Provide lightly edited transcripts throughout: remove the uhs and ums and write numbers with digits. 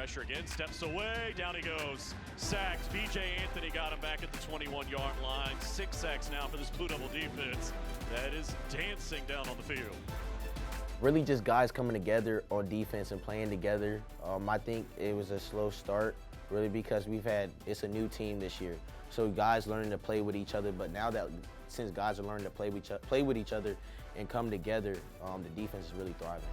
pressure again, steps away, down he goes. Sacked. B.J. Anthony got him back at the 21-yard line. 6 sacks now for this Blue Devil defense that is dancing down on the field. Really just guys coming together on defense and playing together. I think it was a slow start, really, because it's a new team this year. So guys learning to play with each other, but now that since guys are learning to play with each other and come together, the defense is really thriving.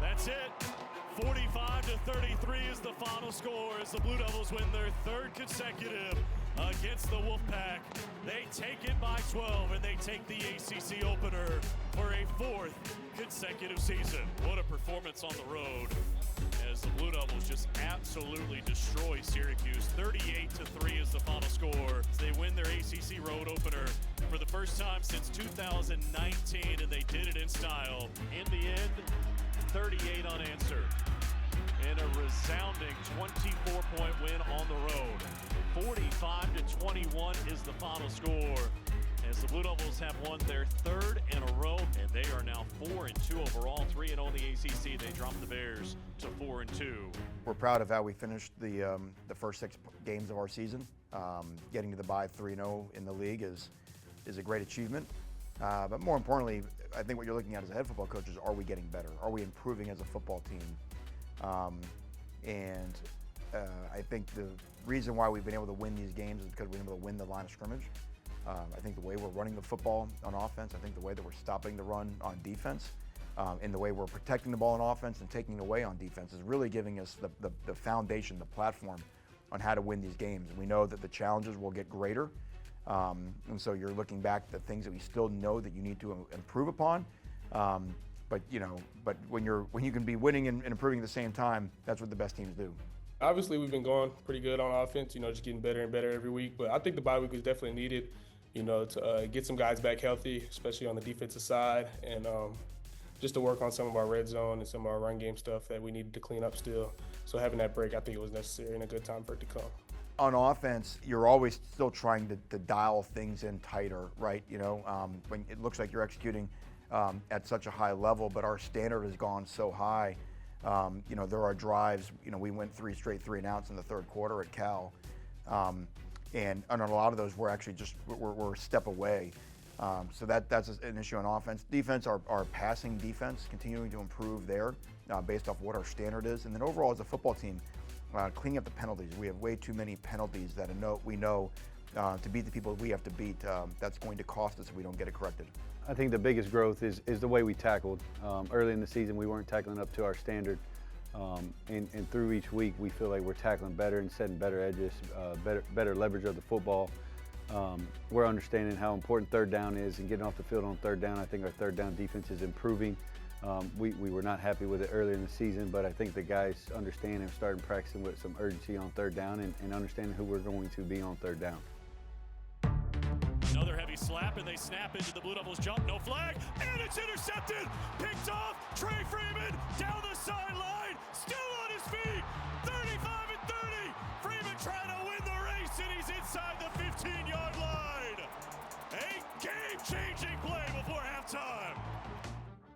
That's it. 45-33 is the final score as the Blue Devils win their 3rd consecutive against the Wolfpack. They take it by 12 and they take the ACC opener for a 4th consecutive season. What a performance on the road as the Blue Devils just absolutely destroy Syracuse. 38-3 is the final score. They win their ACC road opener for the first time since 2019, and they did it in style. In the end, 38 unanswered in a resounding 24-point win on the road. 45-21 is the final score as the Blue Devils have won their 3rd in a row, and they are now 4-2 overall, 3-0 in the ACC. They dropped the Bears to 4-2. We're proud of how we finished the first 6 games of our season. Getting to the bye 3-0 in the league is a great achievement. But more importantly, I think what you're looking at as a head football coach is, are we getting better? Are we improving as a football team? I think the reason why we've been able to win these games is because we've been able to win the line of scrimmage. I think the way we're running the football on offense, I think the way that we're stopping the run on defense, and the way we're protecting the ball on offense and taking it away on defense is really giving us the foundation, the platform on how to win these games. And we know that the challenges will get greater. And so you're looking back at the things that we still know that you need to improve upon. But when you can be winning and improving at the same time, that's what the best teams do. Obviously, we've been going pretty good on offense, just getting better and better every week. But I think the bye week was definitely needed, to get some guys back healthy, especially on the defensive side, and just to work on some of our red zone and some of our run game stuff that we needed to clean up still. So having that break, I think it was necessary and a good time for it to come. On offense, you're always still trying to dial things in tighter, right? When it looks like you're executing at such a high level, but our standard has gone so high. There are drives. We went 3 straight 3-and-outs in the 3rd quarter at Cal, and on a lot of those, we're actually we're a step away. So that's an issue on offense. Defense, our passing defense, continuing to improve there based off what our standard is, and then overall as a football team, cleaning up the penalties. We have way too many penalties that we know to beat the people we have to beat. That's going to cost us if we don't get it corrected. I think the biggest growth is the way we tackled. Early in the season, we weren't tackling up to our standard. And through each week, we feel like we're tackling better and setting better edges, better leverage of the football. We're understanding how important 3rd down is and getting off the field on 3rd down. I think our 3rd down defense is improving. We were not happy with it earlier in the season, but I think the guys understand and started practicing with some urgency on 3rd down and understanding who we're going to be on 3rd down. Another heavy slap, and they snap into the Blue Devils jump, no flag, and it's intercepted, picked off, Trey Freeman down the sideline, still on his feet, 35-30, Freeman trying to win the race, and he's inside the 15-yard line. A game-changing play before halftime.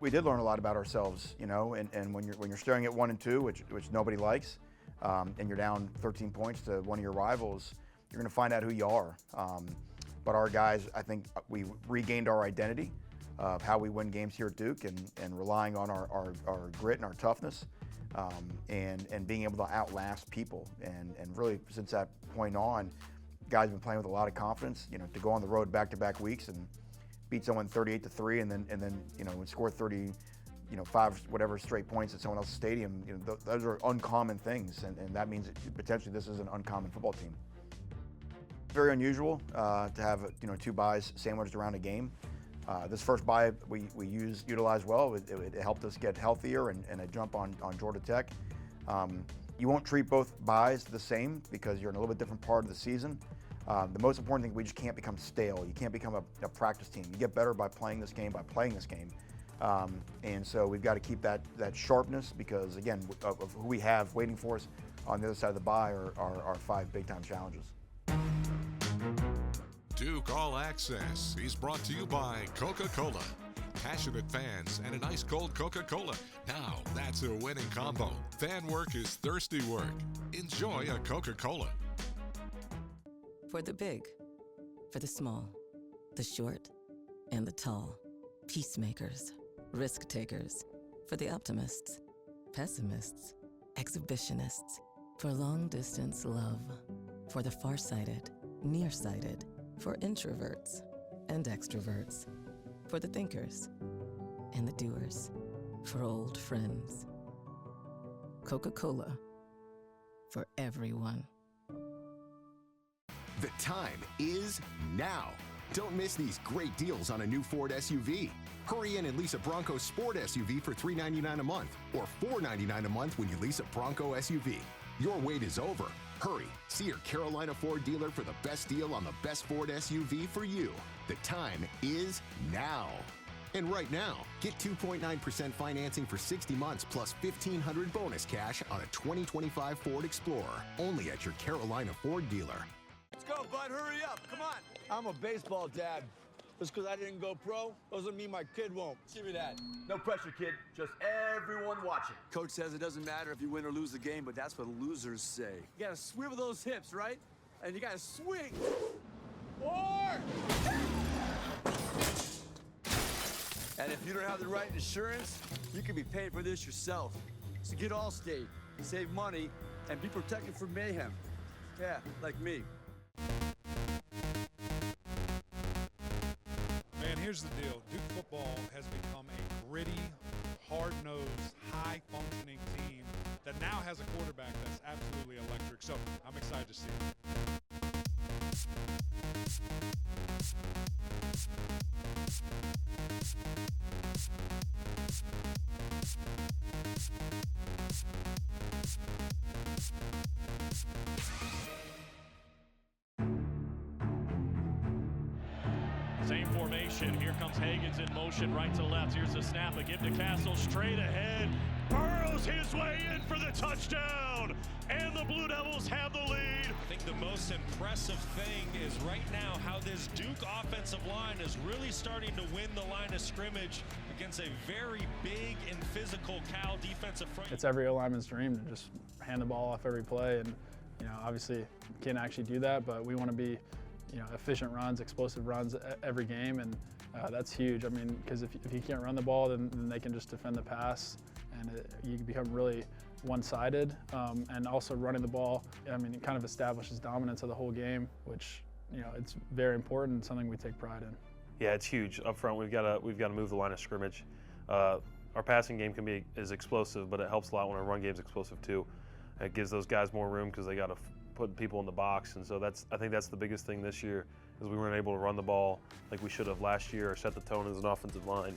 We did learn a lot about ourselves, and when you're staring at 1 and 2, which nobody likes, and you're down 13 points to one of your rivals, you're going to find out who you are. But our guys, I think we regained our identity of how we win games here at Duke, and relying on our grit and our toughness, and being able to outlast people. And really, since that point on, guys have been playing with a lot of confidence. To go on the road back-to-back weeks and beat someone 38-3, and then score 5 whatever straight points at someone else's stadium. Those are uncommon things, and that means that potentially this is an uncommon football team. very unusual to have 2 byes sandwiched around a game. This first bye we utilized well. It helped us get healthier and a jump on Georgia Tech. You won't treat both byes the same because you're in a little bit different part of the season. The most important thing, we just can't become stale. You can't become a practice team. You get better by playing this game, and so we've got to keep that sharpness because, again, of who we have waiting for us on the other side of the bye are 5 big-time challenges. Duke All Access is brought to you by Coca-Cola. Passionate fans and an ice-cold Coca-Cola. Now that's a winning combo. Fan work is thirsty work. Enjoy a Coca-Cola. For the big, for the small, the short, and the tall. Peacemakers, risk takers. For the optimists, pessimists, exhibitionists. For long-distance love. For the far-sighted, nearsighted. For introverts and extroverts. For the thinkers and the doers. For old friends. Coca-Cola. For everyone. The time is now. Don't miss these great deals on a new Ford SUV. Hurry in and lease a Bronco Sport SUV for $399 a month or $499 a month when you lease a Bronco SUV. Your wait is over. Hurry, see your Carolina Ford dealer for the best deal on the best Ford SUV for you. The time is now. And right now, get 2.9% financing for 60 months plus $1,500 bonus cash on a 2025 Ford Explorer. Only at your Carolina Ford dealer. Let's go, bud. Hurry up. Come on. I'm a baseball dad. Just because I didn't go pro doesn't mean my kid won't. Give me that. No pressure, kid. Just everyone watching. Coach says it doesn't matter if you win or lose the game, but that's what losers say. You got to swivel those hips, right? And you got to swing. 4! And if you don't have the right insurance, you can be paying for this yourself. So get Allstate, save money, and be protected from mayhem. Yeah, like me. Man, here's the deal. Duke football has become a gritty, hard-nosed, high-functioning team that now has a quarterback that's absolutely electric. So I'm excited to see it. Same formation. Here comes Hagan's in motion, right to left. Here's the snap. A give to Castle, straight ahead. Burrows his way in for the touchdown. And the Blue Devils have the lead. I think the most impressive thing is right now how this Duke offensive line is really starting to win the line of scrimmage against a very big and physical Cal defensive front. It's every O-lineman's dream to just hand the ball off every play, and obviously can't actually do that, but we want to be efficient runs, explosive runs every game, and that's huge. I mean, because if you can't run the ball, then they can just defend the pass, and you can become really one-sided. And also running the ball, I mean, it kind of establishes dominance of the whole game, which it's very important and something we take pride in. Yeah, it's huge up front. We've got to move the line of scrimmage. Our passing game is explosive, but it helps a lot when our run game's explosive too. It gives those guys more room because they got to put people in the box, and so I think that's the biggest thing this year is we weren't able to run the ball like we should have last year or set the tone as an offensive line.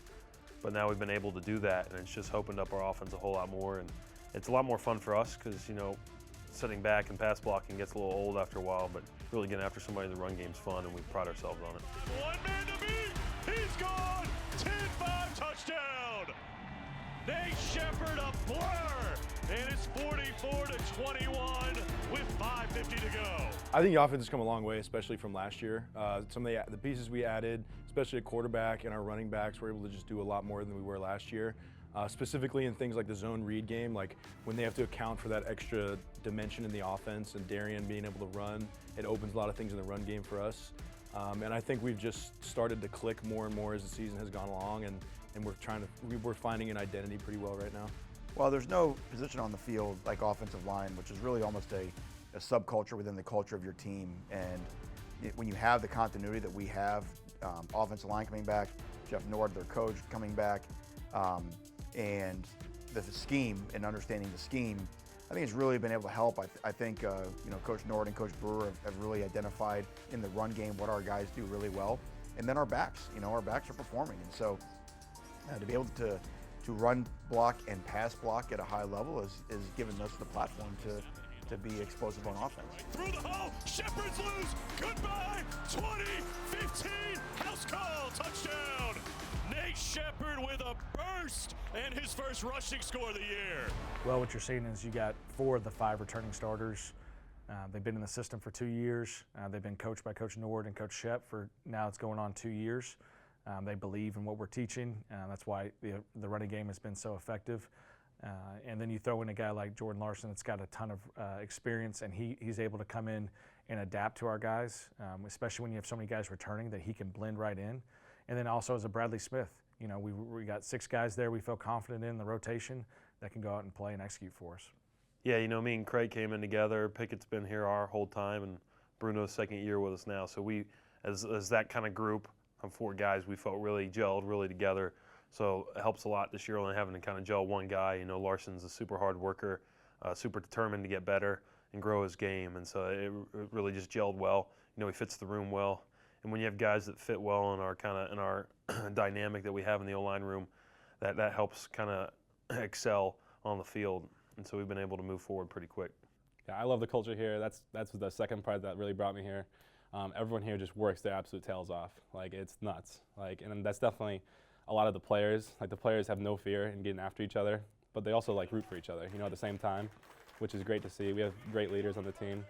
But now we've been able to do that, and it's just opened up our offense a whole lot more, and it's a lot more fun for us because sitting back and pass blocking gets a little old after a while, but really getting after somebody in the run game's fun, and we pride ourselves on it. One man to beat. He's gone. 10-5 touchdown. Nate Shepard a blur, and it's 44-21 with 5:50 to go. I think the offense has come a long way, especially from last year. Some of the pieces we added, especially a quarterback and our running backs, were able to just do a lot more than we were last year. Specifically in things like the zone read game, like when they have to account for that extra dimension in the offense and Darian being able to run, it opens a lot of things in the run game for us. And I think we've just started to click more and more as the season has gone along, and we're finding an identity pretty well right now. Well, there's no position on the field like offensive line, which is really almost a subculture within the culture of your team. And when you have the continuity that we have, offensive line coming back, Jeff Nord, their coach, coming back, and the scheme and understanding the scheme, I think it's really been able to help. I think Coach Nord and Coach Brewer have really identified in the run game what our guys do really well, and then our backs. Our backs are performing, and so to be able to run block and pass block at a high level is giving us the platform to be explosive on offense. Through the hole, Shepard's loose. Goodbye. 20-15. House call. Touchdown. Nate Shepard with a burst and his first rushing score of the year. Well, what you're seeing is you got 4 of the 5 returning starters. They've been in the system for 2 years. They've been coached by Coach Nord and Coach Shep for now it's going on 2 years. They believe in what we're teaching. That's why the running game has been so effective. And then you throw in a guy like Jordan Larson that's got a ton of experience, and he's able to come in and adapt to our guys, especially when you have so many guys returning that he can blend right in. And then also as a Bradley Smith, we got 6 guys there we feel confident in the rotation that can go out and play and execute for us. Yeah, me and Craig came in together. Pickett's been here our whole time, and Bruno's second year with us now. So we, as that kind of group of 4 guys, we felt really gelled, really together. So it helps a lot this year only having to kind of gel one guy. Larson's a super hard worker, super determined to get better and grow his game, and so it really just gelled well. He fits the room well. And when you have guys that fit well in our dynamic that we have in the O-line room, that helps kind of excel on the field. And so we've been able to move forward pretty quick. Yeah, I love the culture here. That's the second part that really brought me here. Everyone here just works their absolute tails off. It's nuts. And that's definitely a lot of the players. The players have no fear in getting after each other, but they also root for each other, at the same time, which is great to see. We have great leaders on the team.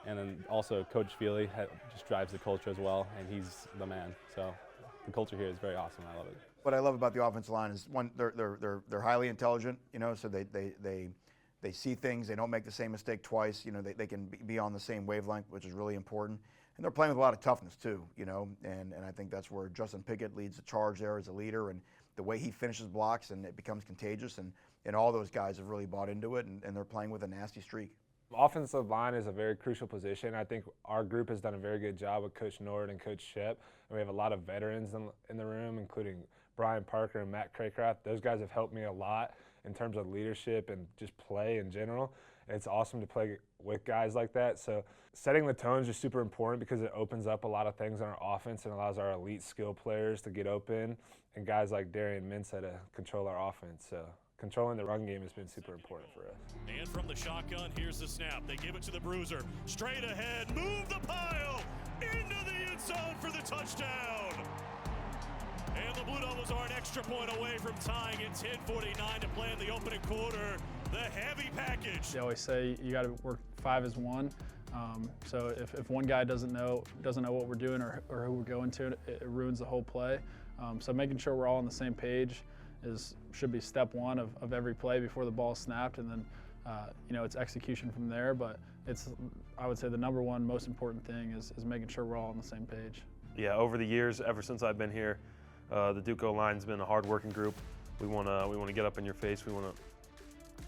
And then also Coach Feely just drives the culture as well, and he's the man. So the culture here is very awesome. I love it. What I love about the offensive line is one, they're highly intelligent. So they see things. They don't make the same mistake twice. They can be on the same wavelength, which is really important. And they're playing with a lot of toughness too. And I think that's where Justin Pickett leads the charge there as a leader, and the way he finishes blocks, and it becomes contagious. And all those guys have really bought into it, and they're playing with a nasty streak. Offensive line is a very crucial position. I think our group has done a very good job with Coach Nord and Coach Shep. And we have a lot of veterans in the room, including Brian Parker and Matt Craycraft. Those guys have helped me a lot in terms of leadership and just play in general. It's awesome to play with guys like that. So setting the tone is just super important because it opens up a lot of things on our offense and allows our elite skill players to get open and guys like Darian Mensah to control our offense. So controlling the run game has been super important for us. And from the shotgun, here's the snap. They give it to the bruiser. Straight ahead, move the pile into the end zone for the touchdown. And the Blue Devils are an extra point away from tying at 10:49 to play in the opening quarter. The heavy package. They always say you got to work 5 as 1. So if one guy doesn't know what we're doing or who we're going to, it ruins the whole play. So making sure we're all on the same page should be step 1 of every play before the ball is snapped, and then it's execution from there. But I would say the number 1 most important thing is making sure we're all on the same page. Yeah, over the years, ever since I've been here, the Duke O-line's been a hard-working group. We want to get up in your face. We want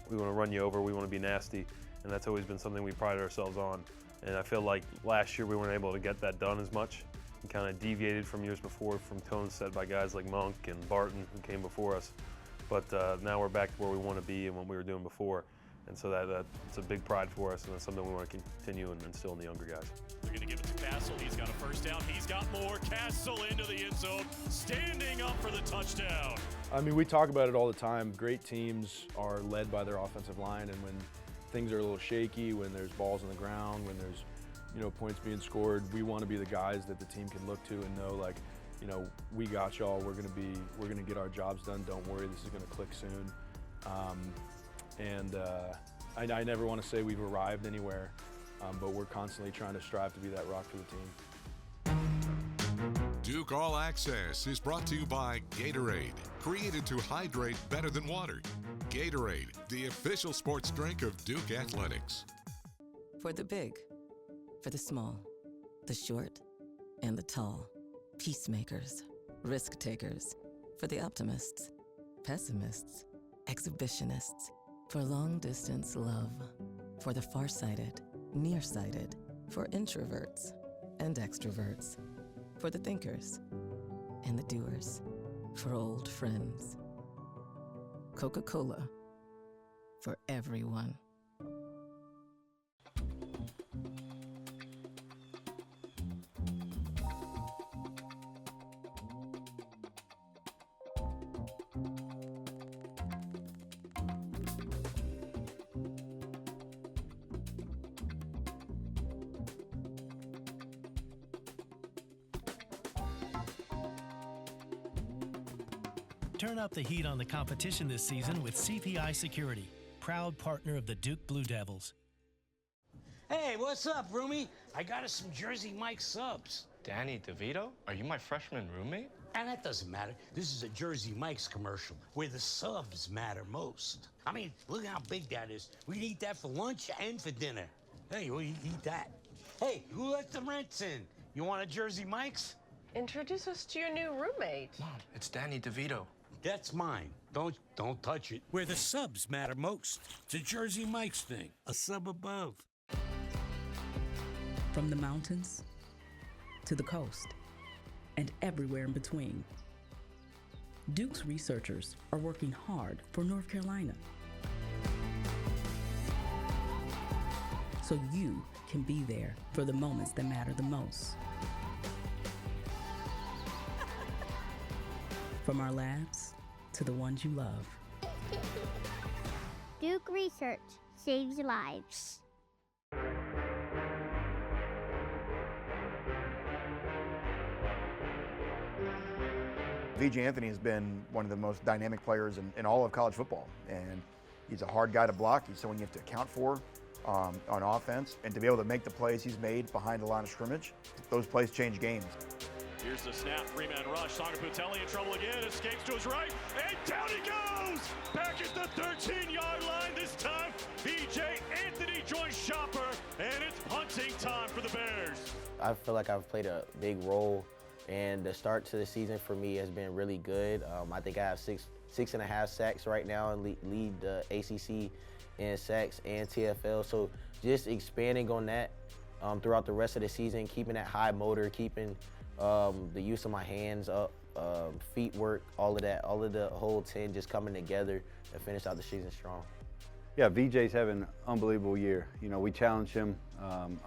to run you over. We want to be nasty, and that's always been something we pride ourselves on. And I feel like last year we weren't able to get that done as much. We kind of deviated from years before from tones set by guys like Monk and Barton who came before us. But now we're back to where we want to be and what we were doing before. And so that's a big pride for us, and that's something we want to continue and instill in the younger guys. They're going to give it to Castle. He's got a first down. He's got more. Castle into the end zone, standing up for the touchdown. I mean, we talk about it all the time. Great teams are led by their offensive line, and when things are a little shaky, when there's balls on the ground, when there's points being scored, we want to be the guys that the team can look to and know, we got y'all. We're gonna get our jobs done. Don't worry, this is gonna click soon. I never want to say we've arrived anywhere, but we're constantly trying to strive to be that rock for the team. Duke All Access is brought to you by Gatorade, created to hydrate better than water. Gatorade, the official sports drink of Duke Athletics. For the big, for the small, the short, and the tall. Peacemakers, risk takers. For the optimists, pessimists, exhibitionists. For long distance love. For the farsighted, nearsighted. For introverts and extroverts. For the thinkers and the doers. For old friends. Coca-Cola. For everyone. Turn up the heat on the competition this season with CPI Security, proud partner of the Duke Blue Devils. Hey, what's up, roomie? I got us some Jersey Mike subs. Danny DeVito? Are you my freshman roommate? And that doesn't matter. This is a Jersey Mike's commercial where the subs matter most. I mean, look how big that is. We'd eat that for lunch and for dinner. Hey, we'll eat that. Hey, who let the rents in? You want a Jersey Mike's? Introduce us to your new roommate. Mom, it's Danny DeVito. That's mine. Don't touch it. Where the subs matter most. It's a Jersey Mike's thing. A sub above. From the mountains to the coast and everywhere in between, Duke's researchers are working hard for North Carolina, so you can be there for the moments that matter the most. From our labs to the ones you love. Duke Research saves lives. VJ Anthony has been one of the most dynamic players in all of college football, and he's a hard guy to block. He's someone you have to account for on offense, and to be able to make the plays he's made behind the line of scrimmage, those plays change games. Here's the snap, three-man rush. Saga Putelli in trouble again, escapes to his right, and down he goes! Back at the 13-yard line this time. VJ Anthony joins Shopper, and it's punting time for the Bears. I feel like I've played a big role, and the start to the season for me has been really good. I think I have six and a half sacks right now and lead the ACC in sacks and TFL. So just expanding on that throughout the rest of the season, keeping that high motor, keeping the use of my hands up, feet work, all of that, all of the whole 10 just coming together and finish out the season strong. Yeah, VJ's having an unbelievable year. You know, we challenged him,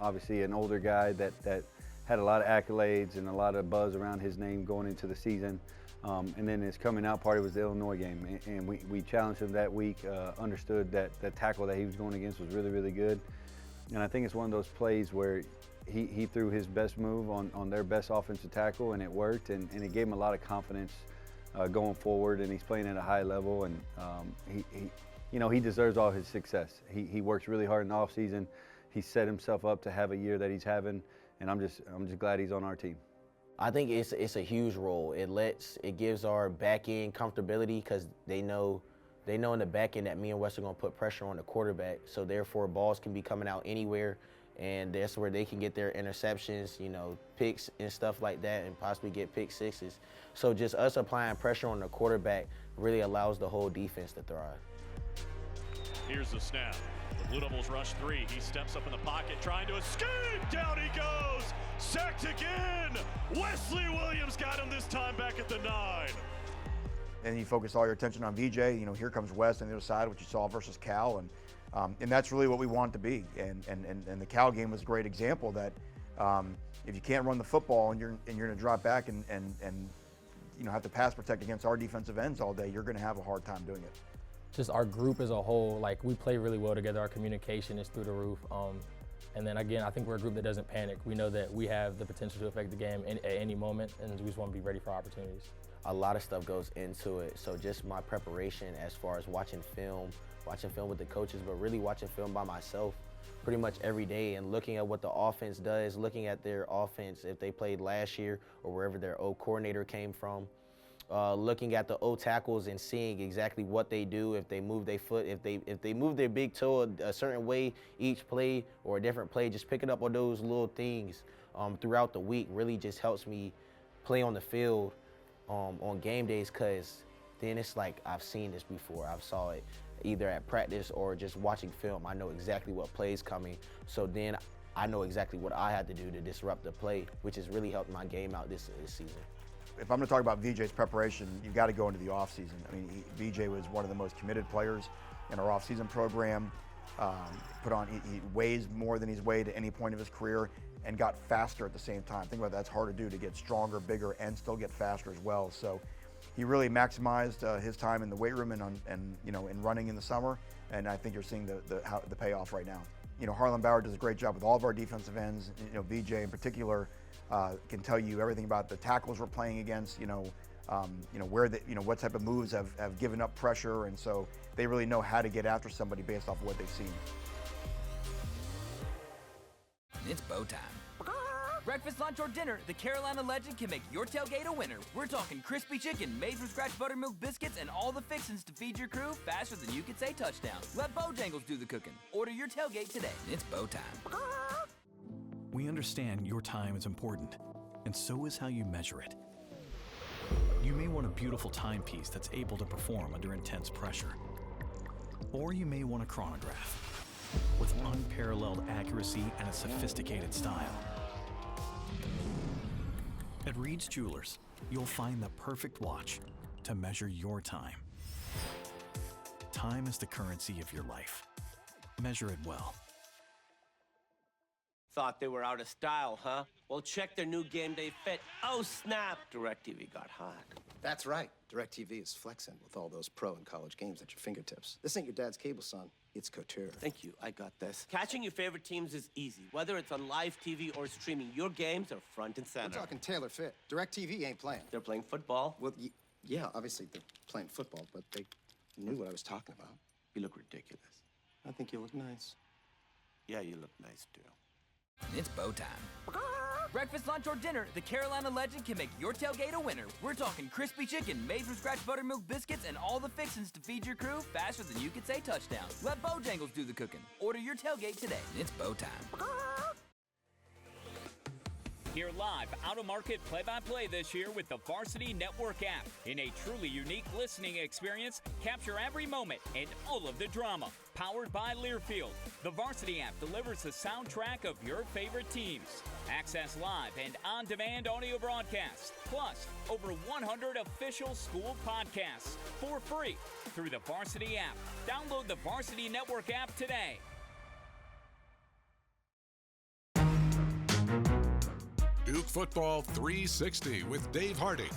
obviously an older guy that had a lot of accolades and a lot of buzz around his name going into the season. And then his coming out party was the Illinois game. And we challenged him that week, understood that the tackle that he was going against was really, really good. And I think it's one of those plays where he threw his best move on their best offensive tackle, and it worked, and it gave him a lot of confidence going forward, and he's playing at a high level, and he deserves all his success. He works really hard in the offseason. He set himself up to have a year that he's having, and I'm just glad he's on our team. I think it's a huge role. It gives our back end comfortability because they know in the back end that me and Wes are going to put pressure on the quarterback, so therefore balls can be coming out anywhere, and that's where they can get their interceptions, picks and stuff like that, and possibly get pick sixes. So just us applying pressure on the quarterback really allows the whole defense to thrive. Here's the snap. The Blue Devils rush three. He steps up in the pocket, trying to escape. Down he goes. Sacked again. Wesley Williams got him this time back at the 9. And you focus all your attention on VJ. Here comes Wes on the other side, which you saw versus Cal, and that's really what we want it to be. And the Cal game was a great example that if you can't run the football and you're going to drop back and have to pass protect against our defensive ends all day, you're going to have a hard time doing it. Just our group as a whole, like we play really well together. Our communication is through the roof. And then again, I think we're a group that doesn't panic. We know that we have the potential to affect the game at any moment, and we just want to be ready for opportunities. A lot of stuff goes into it. So just my preparation as far as watching film with the coaches, but really watching film by myself pretty much every day and looking at what the offense does, looking at their offense if they played last year or wherever their O coordinator came from. Looking at the O tackles and seeing exactly what they do, if they move their foot, if they move their big toe a certain way each play or a different play, just picking up on those little things throughout the week really just helps me play on the field on game days, because then it's like I've seen this before. I've saw it either at practice or just watching film. I know exactly what play's coming, so then I know exactly what I had to do to disrupt the play, which has really helped my game out this season. If I'm going to talk about VJ's preparation, you've got to go into the offseason. I mean, VJ was one of the most committed players in our offseason program. He weighs more than he's weighed at any point of his career and got faster at the same time. Think about that, that's hard to do, to get stronger, bigger, and still get faster as well. So he really maximized his time in the weight room and in running in the summer, and I think you're seeing the payoff right now. Harlan Bauer does a great job with all of our defensive ends. VJ in particular can tell you everything about the tackles we're playing against, what type of moves have given up pressure, and so they really know how to get after somebody based off of what they've seen. It's bow time. Breakfast, lunch, or dinner, the Carolina legend can make your tailgate a winner. We're talking crispy chicken, made from scratch buttermilk biscuits, and all the fixins to feed your crew faster than you could say touchdown. Let Bojangles do the cooking. Order your tailgate today. It's bow time. We understand your time is important, and so is how you measure it. You may want a beautiful timepiece that's able to perform under intense pressure. Or you may want a chronograph with unparalleled accuracy and a sophisticated style. At Reed's Jewelers, you'll find the perfect watch to measure your time. Time is the currency of your life. Measure it well. Thought they were out of style, huh? Well, check their new game day fit. Oh, snap! DirecTV got hot. That's right. DirecTV is flexing with all those pro and college games at your fingertips. This ain't your dad's cable, son. It's couture. Thank you. I got this. Catching your favorite teams is easy. Whether it's on live TV or streaming, your games are front and center. We're talking tailor fit. DirecTV ain't playing. They're playing football. Well, yeah, obviously they're playing football, but they knew what I was talking about. You look ridiculous. I think you look nice. Yeah, you look nice, too. It's bow time. Breakfast, lunch, or dinner, the Carolina legend can make your tailgate a winner. We're talking crispy chicken, made from scratch buttermilk biscuits, and all the fixins to feed your crew faster than you could say touchdown. Let Bojangles do the cooking. Order your tailgate today. It's bow time. Hear live, out-of-market play-by-play this year with the Varsity Network app. In a truly unique listening experience, capture every moment and all of the drama. Powered by Learfield, the Varsity app delivers the soundtrack of your favorite teams. Access live and on-demand audio broadcasts, plus over 100 official school podcasts for free through the Varsity app. Download the Varsity Network app today. Duke Football 360 with Dave Harding.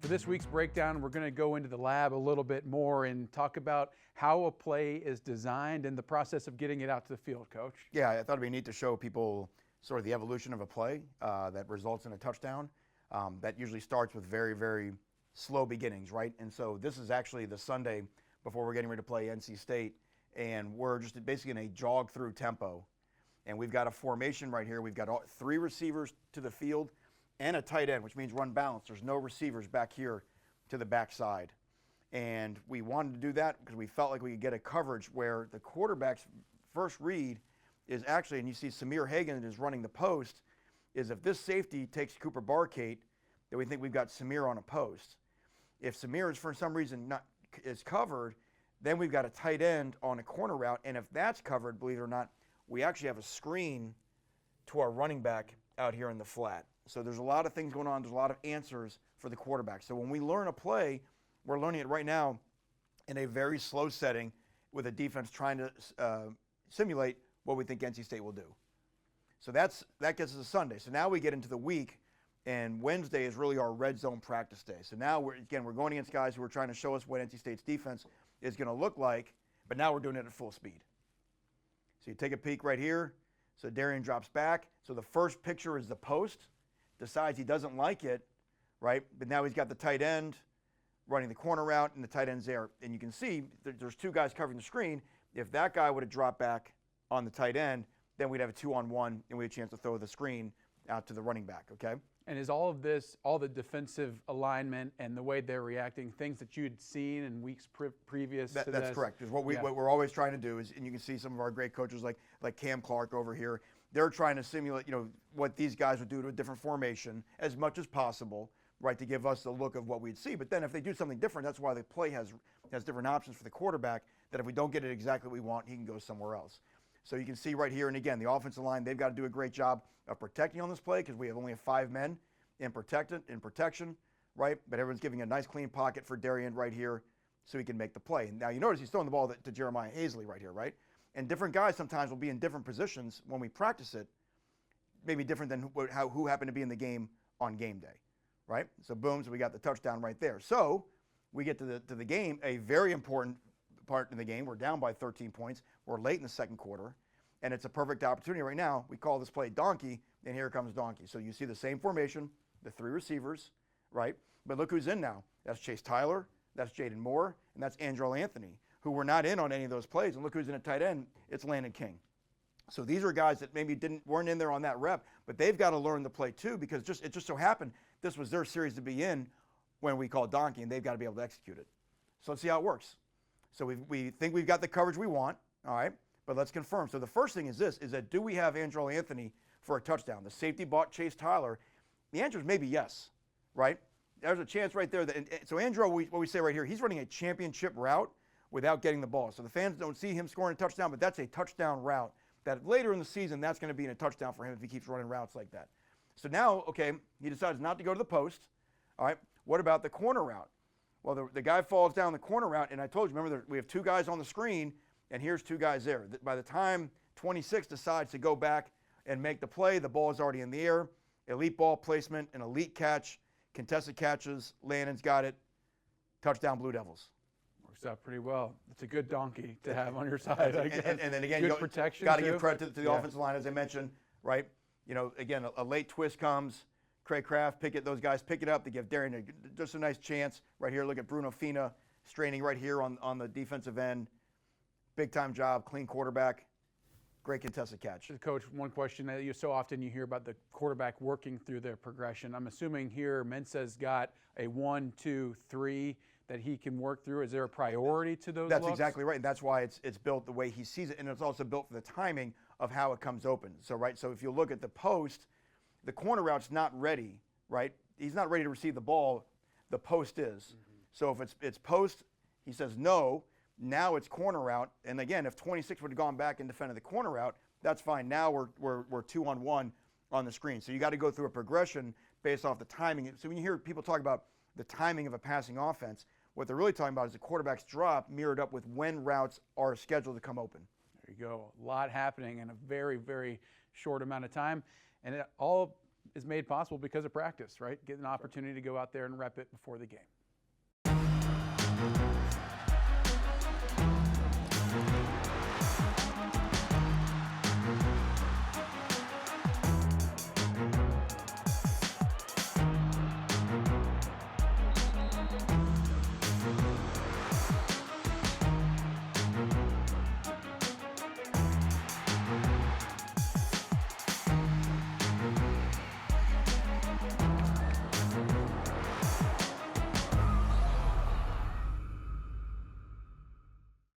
For this week's breakdown, we're going to go into the lab a little bit more and talk about how a play is designed and the process of getting it out to the field, Coach. Yeah, I thought it'd be neat to show people sort of the evolution of a play that results in a touchdown. That usually starts with very, very slow beginnings, right? And so this is actually the Sunday before we're getting ready to play NC State, and we're just basically in a jog-through tempo. And we've got a formation right here. We've got 3 receivers to the field and a tight end, which means run balance. There's no receivers back here to the backside. And we wanted to do that because we felt like we could get a coverage where the quarterback's first read is actually, and you see Samir Hagan is running the post, is if this safety takes Cooper Barkate, then we think we've got Samir on a post. If Samir is for some reason is covered, then we've got a tight end on a corner route. And if that's covered, believe it or not, we actually have a screen to our running back out here in the flat. So there's a lot of things going on. There's a lot of answers for the quarterback. So when we learn a play, we're learning it right now in a very slow setting with a defense trying to simulate what we think NC State will do. So that gets us to Sunday. So now we get into the week, and Wednesday is really our red zone practice day. So now we're going against guys who are trying to show us what NC State's defense is going to look like, but now we're doing it at full speed. So you take a peek right here. So Darian drops back. So the first picture is the post. Decides he doesn't like it, right? But now he's got the tight end running the corner route, and the tight end's there. And you can see there's 2 guys covering the screen. If that guy would have dropped back on the tight end, then we'd have a 2-on-1, and we had a chance to throw the screen out to the running back, okay? And is all of this, all the defensive alignment and the way they're reacting, things that you had seen in weeks previous to this? That's correct. Because what we're always trying to do is, and you can see some of our great coaches like Cam Clark over here, they're trying to simulate, what these guys would do to a different formation as much as possible, right, to give us the look of what we'd see. But then if they do something different, that's why the play has different options for the quarterback, that if we don't get it exactly what we want, he can go somewhere else. So you can see right here, and again, the offensive line, they've got to do a great job of protecting on this play because we have only 5 men in protection, right? But everyone's giving a nice clean pocket for Darian right here so he can make the play. And now you notice he's throwing the ball to Jeremiah Hazley right here, right? And different guys sometimes will be in different positions when we practice it, maybe different than who happened to be in the game on game day, right? So boom, so we got the touchdown right there. So we get to the game, a very important part in the game. We're down by 13 points. We're late in the second quarter, and it's a perfect opportunity right now. We call this play donkey, and here comes donkey. So you see the same formation, the 3 receivers, right? But look who's in now. That's Chase Tyler, that's Jaden Moore, and that's Andrel Anthony, who were not in on any of those plays. And look who's in at tight end. It's Landon King. So these are guys that maybe weren't in there on that rep, but they've got to learn the play too, because it just so happened this was their series to be in when we called donkey, and they've got to be able to execute it. So let's see how it works. So we think we've got the coverage we want, all right, but let's confirm. So the first thing is this, is that do we have Andrel Anthony for a touchdown? The safety bought Chase Tyler. The answer is maybe yes, right? There's a chance right there. So Andrel, what we say right here, he's running a championship route without getting the ball. So the fans don't see him scoring a touchdown, but that's a touchdown route. That later in the season, that's going to be a touchdown for him if he keeps running routes like that. So now, okay, he decides not to go to the post. All right, what about the corner route? Well, the guy falls down the corner route, and I told you, remember, we have two guys on the screen, and here's two guys there. By the time 26 decides to go back and make the play, the ball is already in the air. Elite ball placement, an elite catch, contested catches, Landon's got it, touchdown Blue Devils. Works out pretty well. It's a good donkey to have on your side, I guess. And then again, good protection. Got to give credit to the offensive line, as I mentioned, right? You know, again, a late twist comes. Craig Kraft, Pickett, those guys pick it up. They give Darian just a nice chance right here. Look at Bruno Fina straining right here on the defensive end. Big time job, clean quarterback. Great contested catch. Coach, one question that so often you hear about the quarterback working through their progression. I'm assuming here Mensah's got a 1, 2, 3 that he can work through. Is there a priority to those That's looks? exactly right. And that's why it's built the way he sees it. And it's also built for the timing of how it comes open. So, right, so if you look at the post, the corner route's not ready, right? He's not ready to receive the ball. The post is. Mm-hmm. So if it's post, he says no. Now it's corner route. And again, if 26 would have gone back and defended the corner route, that's fine. Now we're 2-on-1 on the screen. So you got to go through a progression based off the timing. So when you hear people talk about the timing of a passing offense, what they're really talking about is the quarterback's drop mirrored up with when routes are scheduled to come open. There you go. A lot happening in a very, very short amount of time. And it all is made possible because of practice, right? Get an opportunity to go out there and rep it before the game.